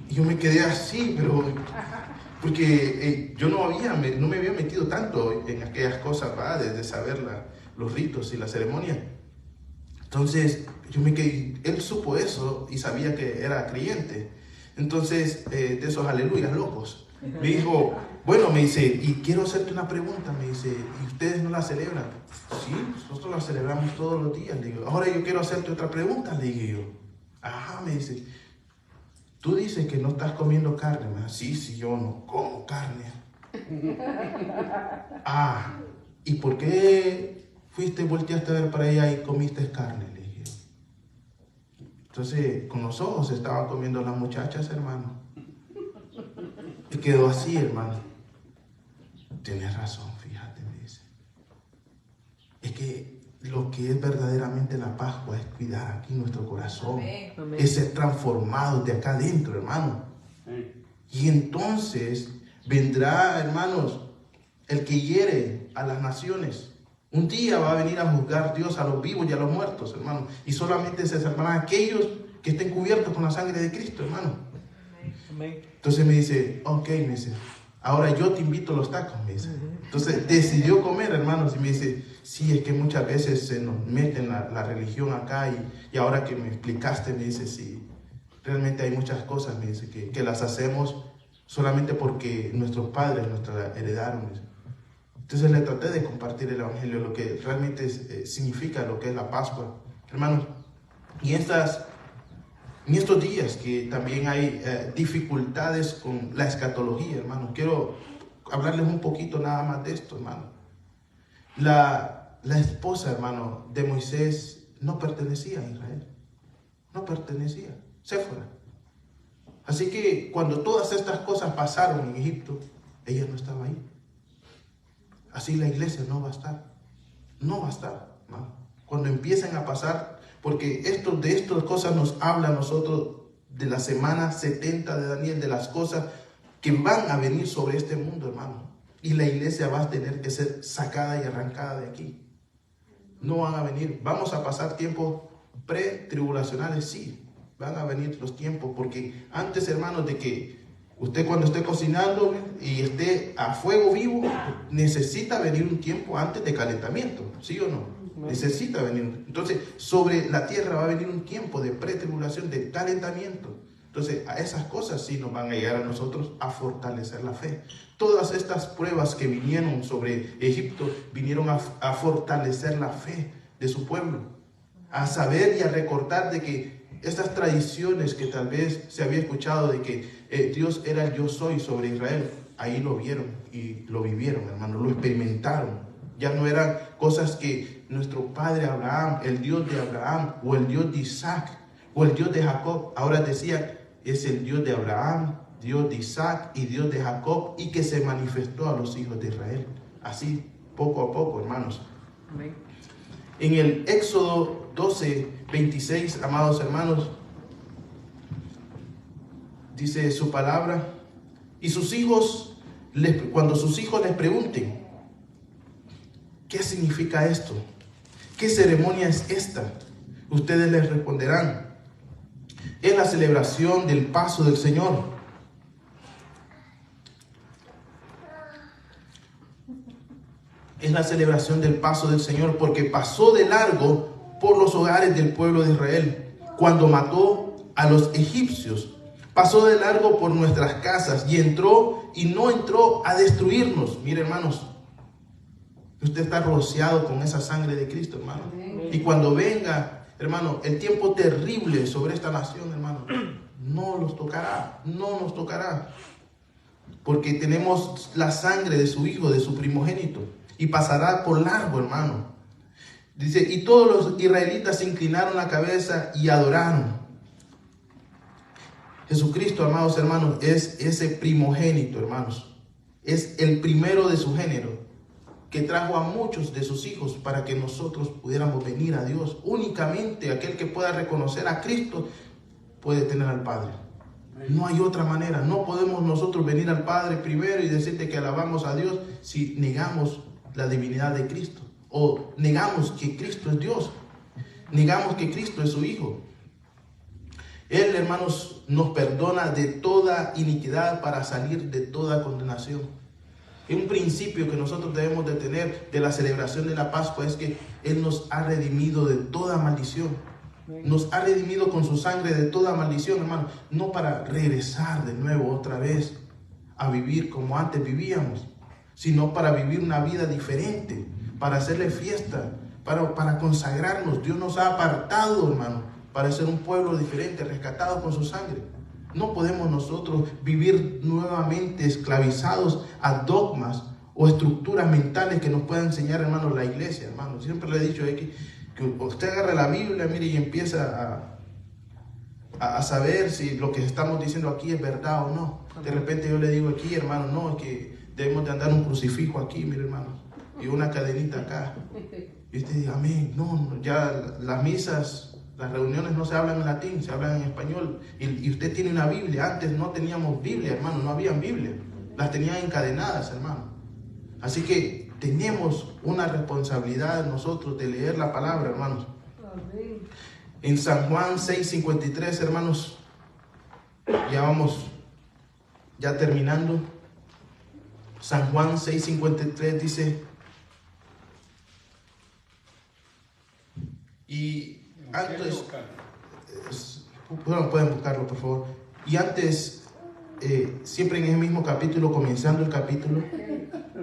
yo me quedé así, pero porque yo no me había metido tanto en aquellas cosas, ¿verdad? De saber los ritos y la ceremonia. Entonces, yo me quedé, él supo eso y sabía que era creyente. Entonces, de esos aleluyas locos. Me dijo, bueno, me dice, y quiero hacerte una pregunta, me dice, ¿y ustedes no la celebran? Sí, nosotros la celebramos todos los días, le digo. Ahora yo quiero hacerte otra pregunta, le dije yo. Ajá, me dice, tú dices que no estás comiendo carne, ¿verdad? Sí, yo no como carne. Ah, ¿y por qué volteaste a ver para allá y comiste carne? Le dije. Entonces, con los ojos estaban comiendo las muchachas, hermano. Y quedó así, hermano. Tienes razón, fíjate, me dice. Es que lo que es verdaderamente la Pascua es cuidar aquí nuestro corazón. Amén. Es ser transformados de acá adentro, hermano. Y entonces vendrá, hermanos, el que hiere a las naciones. Un día va a venir a juzgar Dios a los vivos y a los muertos, hermano. Y solamente se salvarán aquellos que estén cubiertos con la sangre de Cristo, hermano. Amén. Entonces me dice, ok, me dice, ahora yo te invito a los tacos, me dice. Entonces decidió comer, hermanos, y me dice, sí, es que muchas veces se nos mete la religión acá y ahora que me explicaste, me dice, sí, realmente hay muchas cosas, me dice, que las hacemos solamente porque nuestros padres nos heredaron. Entonces le traté de compartir el Evangelio, lo que realmente significa lo que es la Pascua, hermanos. Y en estos días que también hay dificultades con la escatología, hermanos, quiero hablarles un poquito nada más de esto, hermano. La esposa, hermano, de Moisés no pertenecía a Israel, no pertenecía, Séfora. Así que cuando todas estas cosas pasaron en Egipto, ella no estaba ahí. Así la iglesia no va a estar, ¿no? Cuando empiecen a pasar, porque de estas cosas nos habla a nosotros de la semana 70 de Daniel, de las cosas que van a venir sobre este mundo, hermano. Y la iglesia va a tener que ser sacada y arrancada de aquí. No van a venir, vamos a pasar tiempos pre-tribulacionales, sí, van a venir los tiempos, porque antes, hermanos, de que usted cuando esté cocinando y esté a fuego vivo, necesita venir un tiempo antes de calentamiento, ¿sí o no? Necesita venir. Entonces, sobre la tierra va a venir un tiempo de pretribulación, de calentamiento. Entonces, a esas cosas sí nos van a llegar a nosotros a fortalecer la fe. Todas estas pruebas que vinieron sobre Egipto vinieron a fortalecer la fe de su pueblo, a saber y a recordar de que estas tradiciones que tal vez se había escuchado de que Dios era el yo soy sobre Israel, ahí lo vieron y lo vivieron, hermano, lo experimentaron. Ya no eran cosas que nuestro padre Abraham, el Dios de Abraham, o el Dios de Isaac, o el Dios de Jacob, ahora decía, es el Dios de Abraham, Dios de Isaac y Dios de Jacob, y que se manifestó a los hijos de Israel. Así, poco a poco, hermanos. Amén. En el Éxodo 12:26, amados hermanos, dice su palabra, y sus hijos cuando sus hijos les pregunten, ¿qué significa esto? ¿Qué ceremonia es esta? Ustedes les responderán, es la celebración del paso del Señor. Es la celebración del paso del Señor, porque pasó de largo por los hogares del pueblo de Israel cuando mató a los egipcios. Pasó de largo por nuestras casas y entró y no entró a destruirnos. Mire, hermanos, usted está rociado con esa sangre de Cristo, hermano. Y cuando venga, hermano, el tiempo terrible sobre esta nación, hermano, no los tocará, no nos tocará. Porque tenemos la sangre de su Hijo, de su primogénito. Y pasará por largo, hermano. Dice, y todos los israelitas inclinaron la cabeza y adoraron. Jesucristo, amados hermanos, es ese primogénito, hermanos. Es el primero de su género, que trajo a muchos de sus hijos para que nosotros pudiéramos venir a Dios. Únicamente aquel que pueda reconocer a Cristo puede tener al Padre. No hay otra manera. No podemos nosotros venir al Padre primero y decirte que alabamos a Dios si negamos la divinidad de Cristo, o negamos que Cristo es Dios, negamos que Cristo es su Hijo. Él, hermanos, nos perdona de toda iniquidad para salir de toda condenación. Un principio que nosotros debemos de tener de la celebración de la Pascua es que Él nos ha redimido de toda maldición. Nos ha redimido con su sangre de toda maldición, hermano, no para regresar de nuevo otra vez a vivir como antes vivíamos, sino para vivir una vida diferente, para hacerle fiesta, para consagrarnos. Dios nos ha apartado, hermano, para ser un pueblo diferente, rescatado con su sangre. No podemos nosotros vivir nuevamente esclavizados a dogmas o estructuras mentales que nos pueda enseñar, hermano, la iglesia, hermano. Siempre le he dicho que usted agarre la Biblia, mire, y empieza a saber si lo que estamos diciendo aquí es verdad o no. De repente yo le digo aquí, hermano, no, es que debemos de andar un crucifijo aquí, mire, hermano, y una cadenita acá. Y usted dice, amén. No, ya las misas, las reuniones no se hablan en latín, se hablan en español. Y usted tiene una Biblia. Antes no teníamos Biblia, hermano, no habían Biblia. Las tenían encadenadas, hermano. Así que tenemos una responsabilidad nosotros de leer la palabra, hermanos. Amén. En San Juan 6:53, hermanos, ya vamos, ya terminando. San Juan 6:53 dice, y antes, bueno, pueden buscarlo por favor, y antes, siempre en el mismo capítulo, comenzando el capítulo,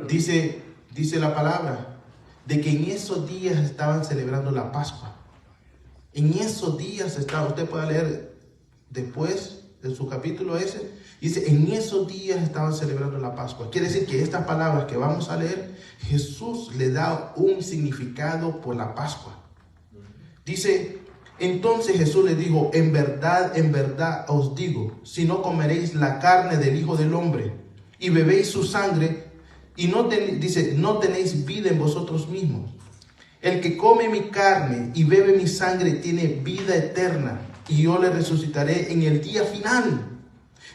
dice la palabra, de que en esos días estaban celebrando la Pascua. En esos días estaban, usted puede leer después de su capítulo ese, dice, en esos días estaban celebrando la Pascua. Quiere decir que estas palabras que vamos a leer, Jesús le da un significado por la Pascua. Dice, entonces Jesús les dijo, en verdad os digo, si no comeréis la carne del Hijo del Hombre y bebéis su sangre, y no tenéis vida en vosotros mismos. El que come mi carne y bebe mi sangre tiene vida eterna, y yo le resucitaré en el día final.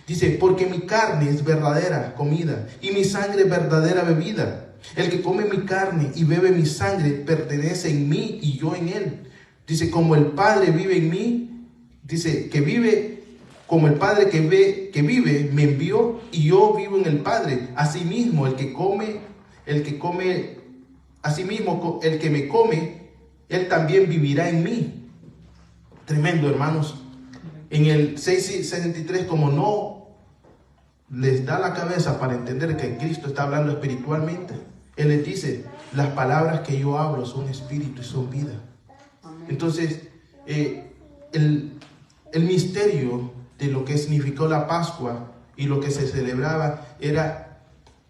Dice, porque mi carne es verdadera comida y mi sangre es verdadera bebida. El que come mi carne y bebe mi sangre pertenece en mí y yo en él. Dice, como el Padre vive en mí, dice, que vive, como el Padre que vive me envió y yo vivo en el Padre. Asimismo, el que me come, él también vivirá en mí. Tremendo, hermanos. En el 6:63, como no les da la cabeza para entender que Cristo está hablando espiritualmente, Él les dice, las palabras que yo hablo son espíritu y son vida. Entonces, el misterio de lo que significó la Pascua y lo que se celebraba era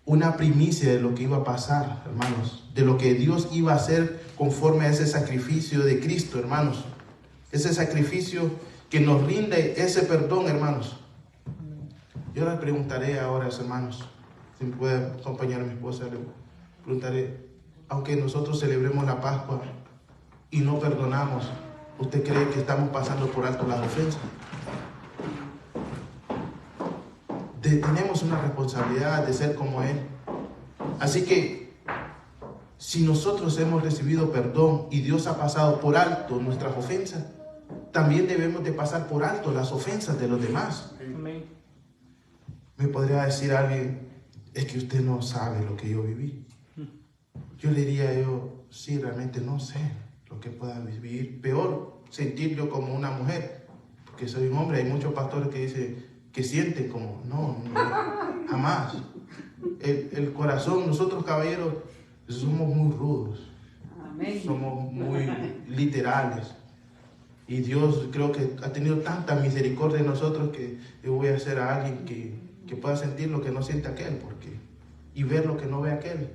una primicia de lo que iba a pasar, hermanos, de lo que Dios iba a hacer conforme a ese sacrificio de Cristo, hermanos. Ese sacrificio que nos rinde ese perdón, hermanos. Yo les preguntaré ahora, hermanos, si me puede acompañar a mi esposa, le preguntaré, aunque nosotros celebremos la Pascua y no perdonamos, ¿usted cree que estamos pasando por alto las ofensas? tenemos una responsabilidad de ser como Él. Así que si nosotros hemos recibido perdón y Dios ha pasado por alto nuestras ofensas, también debemos de pasar por alto las ofensas de los demás. Amén. Me podría decir alguien, es que usted no sabe lo que yo viví. Yo le diría sí, realmente no sé lo que pueda vivir. Peor, sentir yo como una mujer, porque soy un hombre. Hay muchos pastores que dicen que sienten como, no, jamás. El corazón, nosotros caballeros, somos muy rudos. Amén. Somos muy literales. Y Dios creo que ha tenido tanta misericordia de nosotros que yo voy a hacer a alguien que pueda sentir lo que no siente aquel, y ver lo que no ve aquel.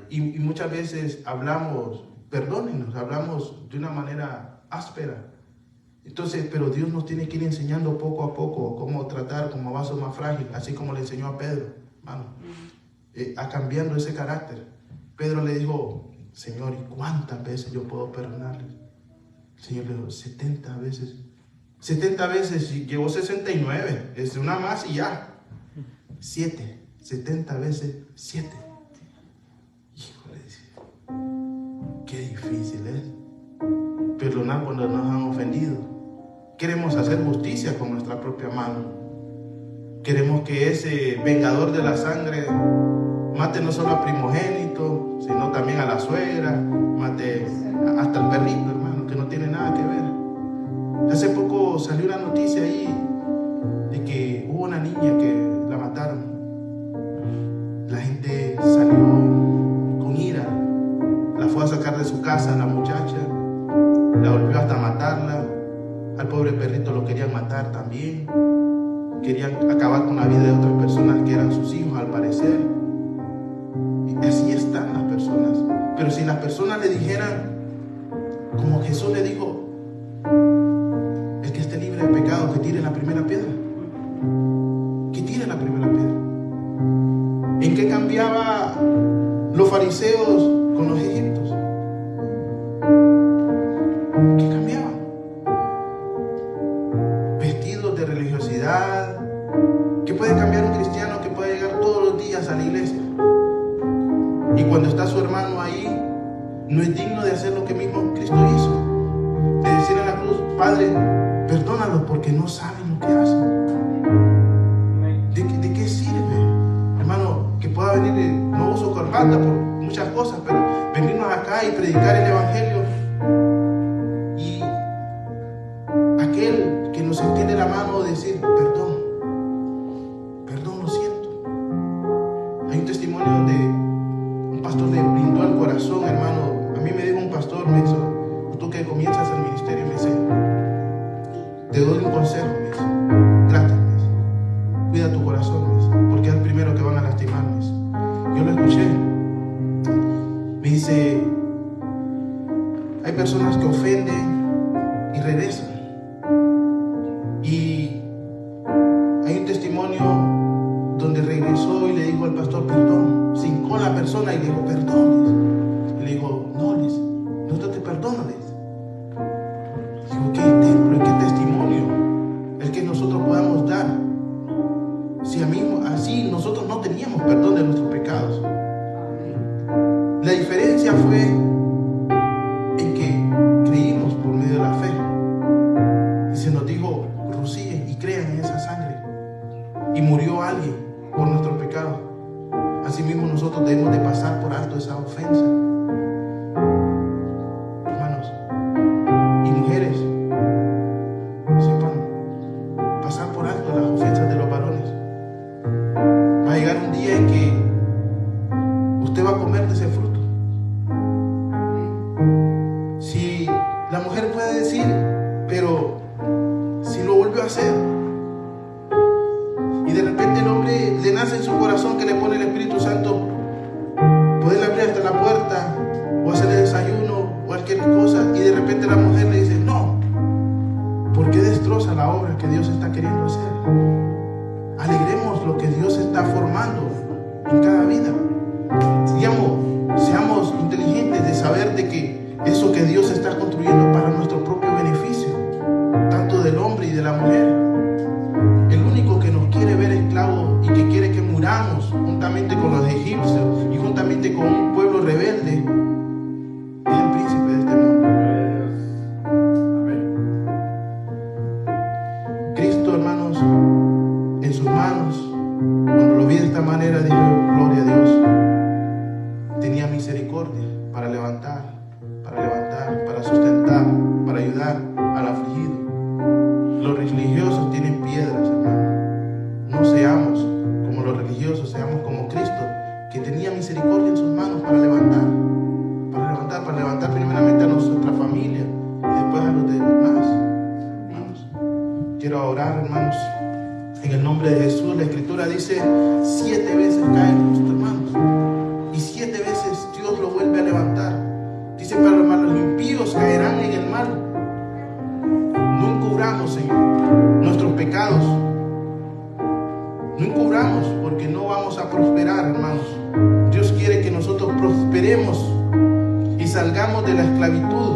Y muchas veces hablamos, perdónenos, hablamos de una manera áspera. Entonces, pero Dios nos tiene que ir enseñando poco a poco cómo tratar como vaso más frágil, así como le enseñó a Pedro, hermano, a cambiando ese carácter. Pedro le dijo, Señor, ¿y cuántas veces yo puedo perdonarles? El Señor le dijo, 70 veces. 70 veces, y llegó 69, es una más y ya. 70 veces 7. Híjole, qué difícil es perdonar cuando nos han ofendido. Queremos hacer justicia con nuestra propia mano. Queremos que ese vengador de la sangre mate no solo al primogénito, sino también a la suegra, mate hasta el perrito, hermano, que no tiene nada que ver. Hace poco salió una noticia ahí de que hubo una niña que la mataron. La gente salió con ira, la fue a sacar de su casa a la muchacha, la volvió hasta matarla. Al pobre perrito lo querían matar también. Querían acabar con la vida de otras personas que eran sus hijos, al parecer. Y así están las personas. Pero si las personas le dijeran, como Jesús le dijo, el que esté libre de pecado, que tire la primera piedra. Que tire la primera piedra. ¿En qué cambiaba los fariseos con los egipcios? ¿Qué cambiaban? Vestidos de religiosidad. ¿Qué puede cambiar un cristiano que puede llegar todos los días a la iglesia? Y cuando está su hermano ahí, no es digno de hacer lo que mismo Cristo hizo. De decir en la cruz, Padre, perdónalos porque no saben lo que hacen. ¿De qué sirve? Hermano, que pueda venir, no uso corbata por muchas cosas, pero venirnos acá y predicar el evangelio. Y aquel que nos extiende la mano decir, perdón, lo siento. Hay un testimonio donde un pastor le brindó el corazón, hermano. A mí me dijo un pastor, me dijo, tú que comienzas el ministerio, me dice, te doy un consejo, me dice, trátame, cuida tu corazón, me dice, porque es el primero que van a lastimar, me dice. Yo lo escuché, me dice, hay personas que ofenden y regresan. Y hay un testimonio donde regresó y le dijo al pastor, perdón, se hincó a la persona y le dijo, perdón. Y le dijo, no te perdono. Digo, qué ejemplo y qué testimonio el que nosotros podamos dar. Si así nosotros no teníamos perdón de nuestros pecados. La diferencia fue en que creímos por medio de la fe. Y se nos dijo, rocíen y crean en esa sangre. Y murió alguien por nuestros pecados. Asimismo nosotros debemos de pasar por alto esa ofensa. Hermanos y mujeres, sepan pasar por alto las ofensas de los varones. Va a llegar un día en que usted va a comer de ese fruto. Si la mujer puede decir, pero si lo volvió a hacer, y de repente el hombre le nace en su corazón que le pone el Espíritu Santo, poderle abrir hasta la puerta o hacerle desayuno, cualquier cosa, y de repente la mujer le dice, no, porque destroza la obra que Dios está queriendo hacer. Alegremos lo que Dios está formando en cada vida. Seamos inteligentes de saber de que eso que Dios está construyendo para nuestro propio beneficio, tanto del hombre y de la mujer. El único que nos quiere ver esclavos ayudar al afligido. Los religiosos tienen piedras, hermano. No seamos como los religiosos, seamos como Cristo, que tenía misericordia en sus manos para levantar primeramente a nuestra familia y después a los demás. Hermanos, quiero orar, hermanos, en el nombre de Jesús. La Escritura dice: 7 veces caen nuestros hermanos y 7 veces Dios lo vuelve a levantar. Dice: para los impíos caerán en el mal. No encubramos, Señor, nuestros pecados. No encubramos, porque no vamos a prosperar, hermanos. Dios quiere que nosotros prosperemos y salgamos de la esclavitud.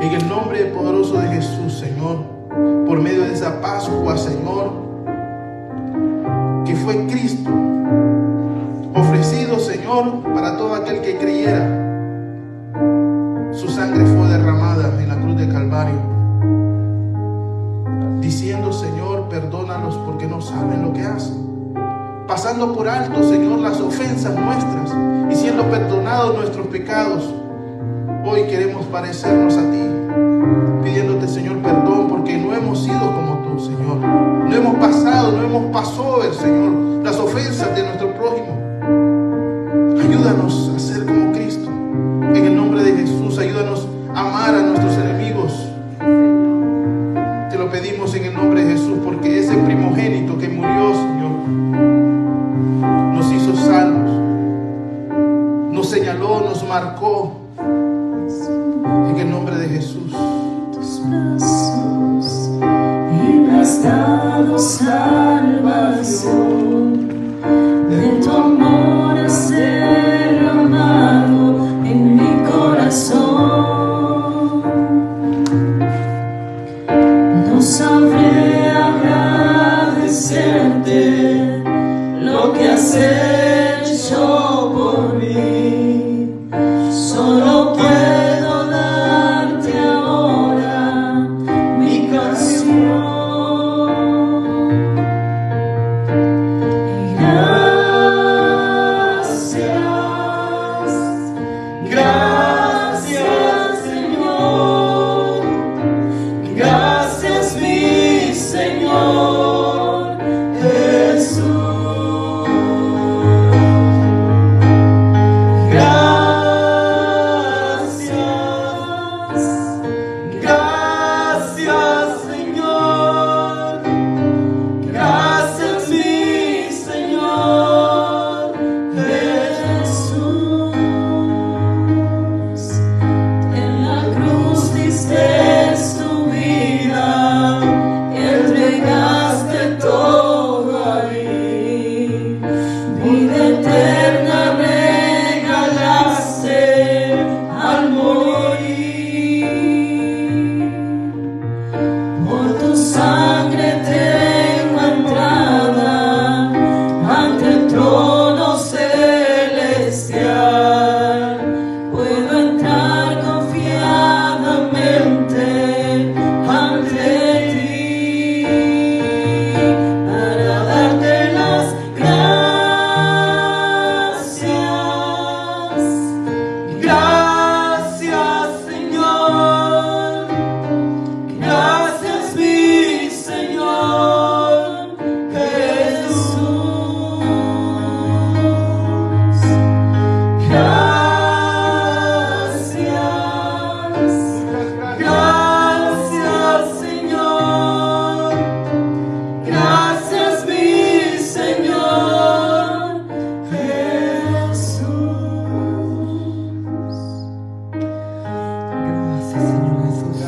En el nombre poderoso de Jesús, Señor, por medio de esa Pascua, Señor, que fue Cristo, ofrecido, Señor, para todo aquel que creyera. Su sangre fue derramada en la cruz de Calvario, diciendo: Señor, perdónalos porque no saben lo que hacen. Pasando por alto, Señor, las ofensas nuestras y siendo perdonados nuestros pecados, hoy queremos parecernos a ti, pidiéndote, Señor, perdón porque no hemos sido como tú, Señor. No hemos pasado, Señor, las ofensas de nuestro prójimo. Ayúdanos a ser como Cristo. En el nombre de Jesús, ayúdanos a amar a nuestros enemigos. Te lo pedimos en el nombre de Jesús, porque ese primogénito que murió, Señor, nos hizo salvos, nos señaló, nos marcó. En el nombre de Jesús. Tus brazos y me has dado salvación. De tu amor has derramado en mi corazón. No sabré agradecerte lo que has hecho por mí. Solo puedo darte ahora mi canción. Y gracias, Señor. Gracias, mi Señor Jesús. Gracias, Señor. Gracias, mi Señor Jesús. En la cruz diste tu vida, entregaste todo ahí. Vida eterna regalaste al morir. Por tu sangre tengo entrada ante el trono celestial. Puedo entrar confiadamente ante ti para darte las gracias. Gracias, Señor. Gracias, mi Señor Jesús. Gracias, Señor. Gracias, mi Señor Jesús. Gracias, Señor Jesús,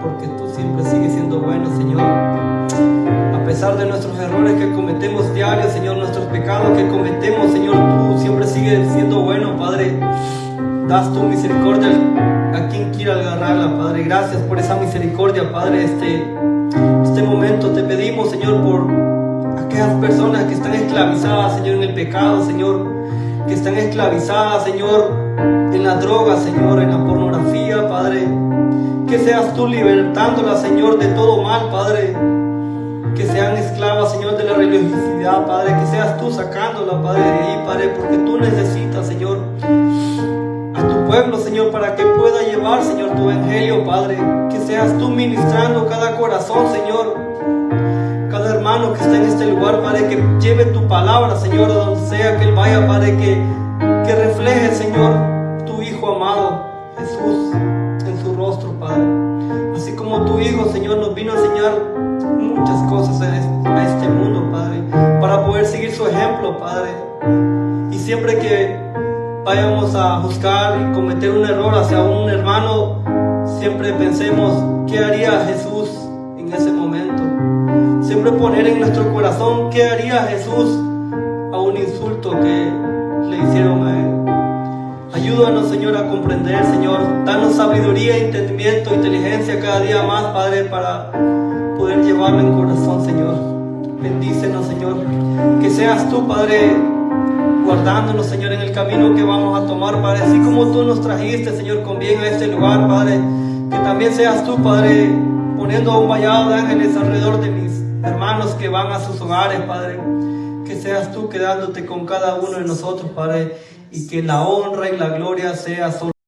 porque tú siempre sigues siendo bueno, Señor. A pesar de nuestros errores que cometemos diarios, Señor, nuestros pecados que cometemos, Señor, tú siempre sigues siendo bueno, Padre. Das tu misericordia a quien quiera agarrarla, Padre. Gracias por esa misericordia, Padre. Este momento te pedimos, Señor, por aquellas personas que están esclavizadas, Señor, en el pecado, Señor, que están esclavizadas, Señor, en la droga, Señor, en la pornografía, Padre. Que seas tú libertándolas, Señor, de todo mal, Padre. Que sean esclavas, Señor, de la religiosidad, Padre. Que seas tú sacándola, Padre, de ahí, Padre, porque tú necesitas, Señor, a tu pueblo, Señor, para que pueda llevar, Señor, tu evangelio, Padre. Que seas tú ministrando cada corazón, Señor. Cada hermano que está en este lugar, Padre, que lleve tu palabra, Señor, a donde sea que él vaya, Padre, que refleje, Señor, tu Hijo amado, Jesús, en su rostro, Padre. Así como tu Hijo, Señor, nos vino a enseñar muchas cosas a este mundo, Padre, para poder seguir su ejemplo, Padre. Y siempre que vayamos a juzgar y cometer un error hacia un hermano, siempre pensemos qué haría Jesús en ese momento. Siempre poner en nuestro corazón qué haría Jesús a un insulto que le hicieron a él. Ayúdanos, Señor, a comprender, Señor. Danos sabiduría, entendimiento, inteligencia cada día más, Padre, para poder llevarlo en corazón, Señor. Bendícenos, Señor. Que seas tú, Padre, guardándonos, Señor, en el camino que vamos a tomar, Padre. Así como tú nos trajiste, Señor, con bien a este lugar, Padre. Que también seas tú, Padre, poniendo un vallado de ángeles alrededor de mis hermanos que van a sus hogares, Padre. Que seas tú quedándote con cada uno de nosotros, Padre. Y que la honra y la gloria sea solo